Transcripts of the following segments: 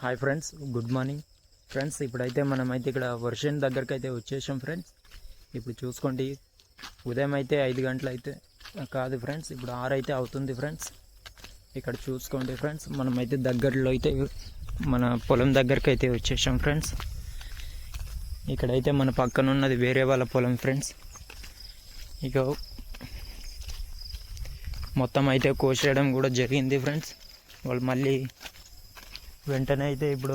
Hi friends, good morning friends. ఇప్పుడైతే మనమైతే ఇక్కడ వర్షం దగ్గరికి అయితే వచ్చేసాం ఫ్రెండ్స్. ఇప్పుడు చూసుకోండి, ఉదయం అయితే 5 గంటలు అయితే కాదు ఫ్రెండ్స్, ఇప్పుడు 6 అయితే అవుతుంది ఫ్రెండ్స్. ఇక్కడ చూసుకోండి ఫ్రెండ్స్, మనమైతే దగ్గరలో అయితే మన పొలం దగ్గరికి అయితే వచ్చేసాం ఫ్రెండ్స్. ఇక్కడైతే మన పక్కన ఉన్నది వేరే వాళ్ళ పొలం ఫ్రెండ్స్. ఇక మొత్తం అయితే కోసేయడం కూడా జరిగింది ఫ్రెండ్స్. వాళ్ళు మళ్ళీ వెంటనే అయితే ఇప్పుడు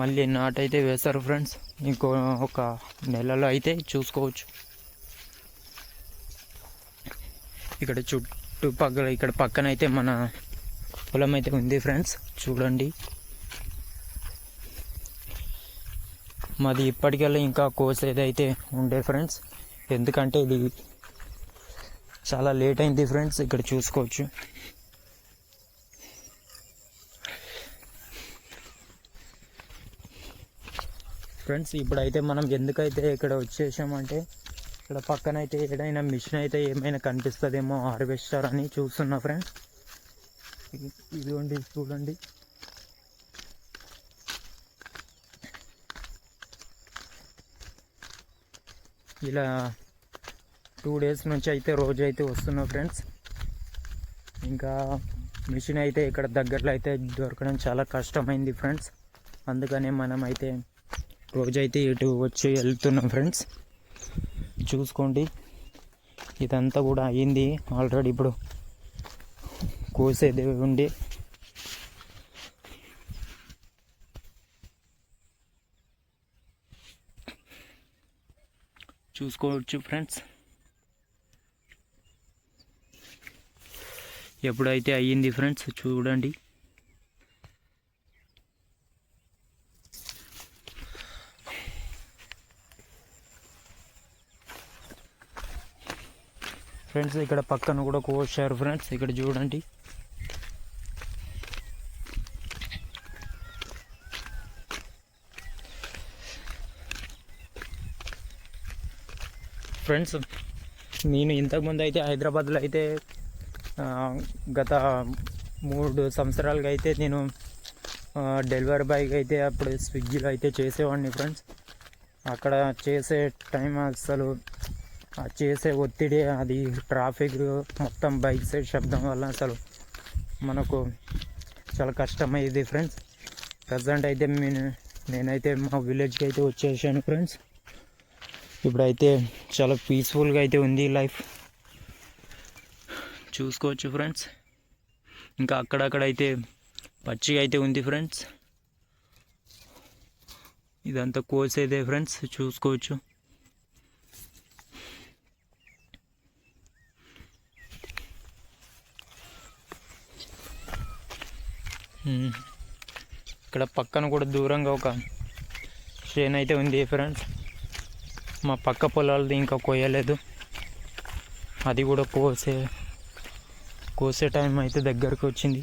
మళ్ళీ నాటైతే వేస్తారు ఫ్రెండ్స్. ఇంకో ఒక నెలలో అయితే చూసుకోవచ్చు. ఇక్కడ చుట్టుపక్కల ఇక్కడ పక్కన అయితే మన పొలం అయితే ఉంది ఫ్రెండ్స్. చూడండి, మాది ఇప్పటికెళ్ళి ఇంకా కోసేది అయితే ఉండే ఫ్రెండ్స్. ఎందుకంటే ఇది చాలా లేట్ అయింది ఫ్రెండ్స్. ఇక్కడ చూసుకోవచ్చు. ఫ్రెండ్స్, ఇప్పుడైతే మనం ఎందుకైతే ఇక్కడ వచ్చేసామంటే, ఇక్కడ పక్కన అయితే ఏదైనా మిషన్ అయితే ఏమైనా కనిపిస్తుందేమో హార్వెస్టర్ అని చూస్తున్నా ఫ్రెండ్స్. ఇదిగోండి, చూడండి. ఇలా 2 డేస్ నుంచి అయితే రోజు అయితే వస్తున్నా ఫ్రెండ్స్. ఇంకా మిషన్ అయితే ఇక్కడ దగ్గరలో అయితే దొరకడం చాలా కష్టమైంది ఫ్రెండ్స్. అందుకనే మనం అయితే రోజైతే ఇటు వచ్చి వెళ్తున్నాం ఫ్రెండ్స్. చూసుకోండి, ఇదంతా కూడా అయ్యింది ఆల్రెడీ. ఇప్పుడు కోసేది ఉండి చూసుకోవచ్చు ఫ్రెండ్స్. ఎప్పుడైతే అయ్యింది ఫ్రెండ్స్, చూడండి. ఫ్రెండ్స్, ఇక్కడ పక్కన కూడా కోసారు ఫ్రెండ్స్. ఇక్కడ చూడండి. ఫ్రెండ్స్, నేను ఇంతకుముందు అయితే హైదరాబాద్లో అయితే గత 3 సంవత్సరాలుగా అయితే నేను డెలివరీ బాయ్గా అయితే అప్పుడు స్విగ్గీలో అయితే చేసేవాడిని ఫ్రెండ్స్. అక్కడ చేసే టైం అసలు చేసే ఒత్తిడి, అది ట్రాఫిక్, మొత్తం బైక్స్ శబ్దం వల్ల అసలు మనకు చాలా కష్టమయ్యేది ఫ్రెండ్స్. ప్రజెంట్ అయితే నేనైతే మా విలేజ్కి అయితే వచ్చేసాను ఫ్రెండ్స్. ఇప్పుడైతే చాలా పీస్ఫుల్గా అయితే ఉంది లైఫ్. చూసుకోవచ్చు ఫ్రెండ్స్. ఇంకా అక్కడక్కడైతే పచ్చిగా అయితే ఉంది ఫ్రెండ్స్. ఇదంతా కోసేదే ఫ్రెండ్స్, చూసుకోవచ్చు. ఇక్కడ పక్కన కూడా దూరంగా ఒక చేను అయితే ఉంది ఫ్రెండ్స్. మా పక్క పొలాలది ఇంకా కోయలేదు. అది కూడా కోసే టైం అయితే దగ్గరకు వచ్చింది.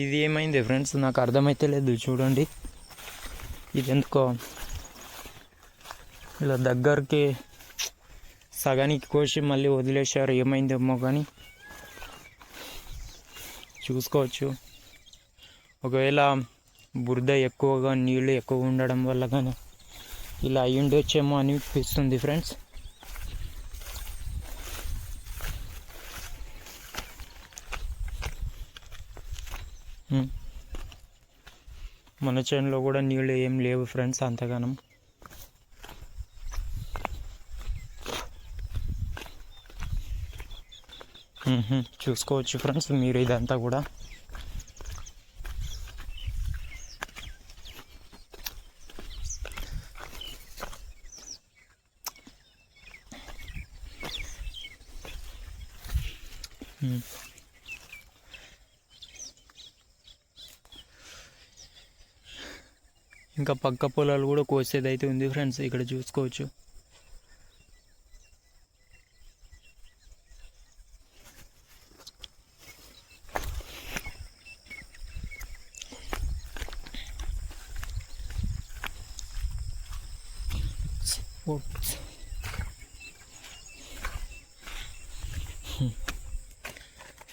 ఇది ఏమైంది ఫ్రెండ్స్, నాకు అర్థమైతే లేదు. చూడండి, ఇది ఎందుకో ఇలా దగ్గరికి సగానికి కోసి మళ్ళీ వదిలేశారు. ఏమైందేమో కానీ చూసుకోవచ్చు. ఒకవేళ బురద ఎక్కువగా, నీళ్ళు ఎక్కువ ఉండడం వల్ల కానీ ఇలా అయ్యి ఉండొచ్చేమో అనిపిస్తుంది ఫ్రెండ్స్. మన చేనులో కూడా నీళ్ళు ఏం లేవు ఫ్రెండ్స్ అంతగానం. చూసుకోవచ్చు ఫ్రెండ్స్ మీరు ఇదంతా కూడా. ఇంకా పక్క పొలాలు కూడా కోసేది అయితే ఉంది ఫ్రెండ్స్. ఇక్కడ చూసుకోవచ్చు.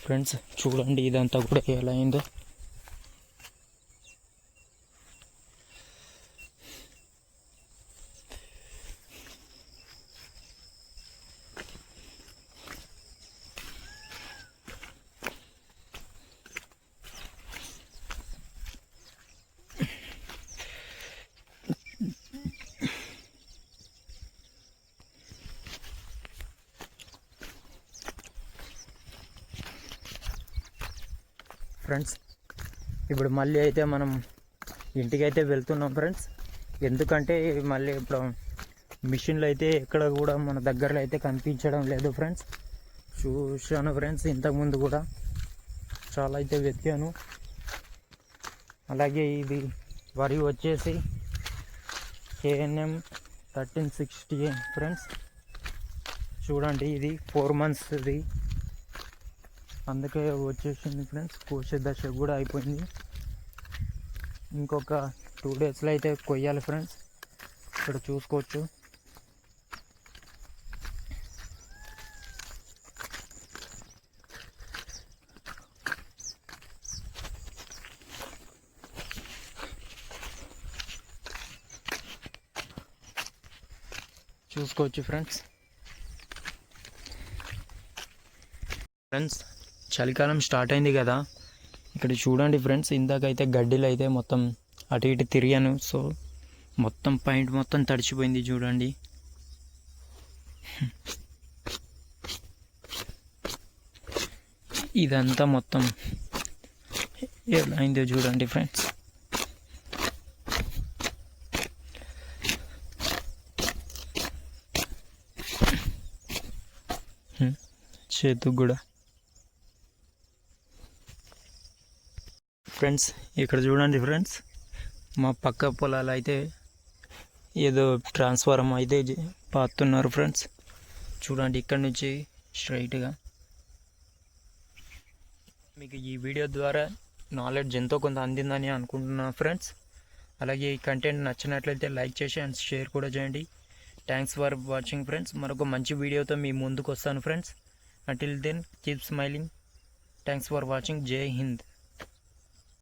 ఫ్రెండ్స్ చూడండి ఇదంతా కూడా ఎలా అయిందో. ఫ్రెండ్స్ ఇప్పుడు మళ్ళీ అయితే మనం ఇంటికైతే వెళ్తున్నాం ఫ్రెండ్స్. ఎందుకంటే మళ్ళీ ఇప్పుడు మిషన్లు అయితే ఎక్కడ కూడా మన దగ్గరలో అయితే కనిపించడం లేదు ఫ్రెండ్స్. చూశాను ఫ్రెండ్స్, ఇంతకుముందు కూడా చాలా అయితే వెతికాను. అలాగే ఇది వరి వచ్చేసి KNM 1360 ఫ్రెండ్స్. చూడండి ఇది 4 monthsది, అందుకే వచ్చేసింది ఫ్రెండ్స్. కోసే దశ కూడా అయిపోయింది. ఇంకొక 2 daysలో అయితే కొయ్యాలి ఫ్రెండ్స్. ఇక్కడ చూసుకోవచ్చు. ఫ్రెండ్స్ చలికాలం స్టార్ట్ అయింది కదా. ఇక్కడ చూడండి ఫ్రెండ్స్, ఇందాకైతే గడ్డిలో అయితే మొత్తం అటు ఇటు తిరిగాను. సో మొత్తం పాయింట్ మొత్తం తడిచిపోయింది చూడండి. ఇదంతా మొత్తం ఎలా అయిందో చూడండి ఫ్రెండ్స్. చేతుకు కూడా ఫ్రెండ్స్. ఇక్కడ చూడండి ఫ్రెండ్స్, మా పక్క పొలాలు అయితే ఏదో ట్రాన్స్ఫార్మర్ అయితే పాతున్నారు ఫ్రెండ్స్. చూడండి ఇక్కడ నుంచి స్ట్రైట్గా. మీకు ఈ వీడియో ద్వారా నాలెడ్జ్ ఎంతో కొంత అందిందని అనుకుంటున్నాను ఫ్రెండ్స్. అలాగే ఈ కంటెంట్ నచ్చినట్లయితే లైక్ చేసి అండ్ షేర్ కూడా చేయండి. Thanks for watching friends. మరొక మంచి వీడియోతో మీ ముందుకు వస్తాను friends. Until then, keep smiling. Thanks for watching. Jai Hind.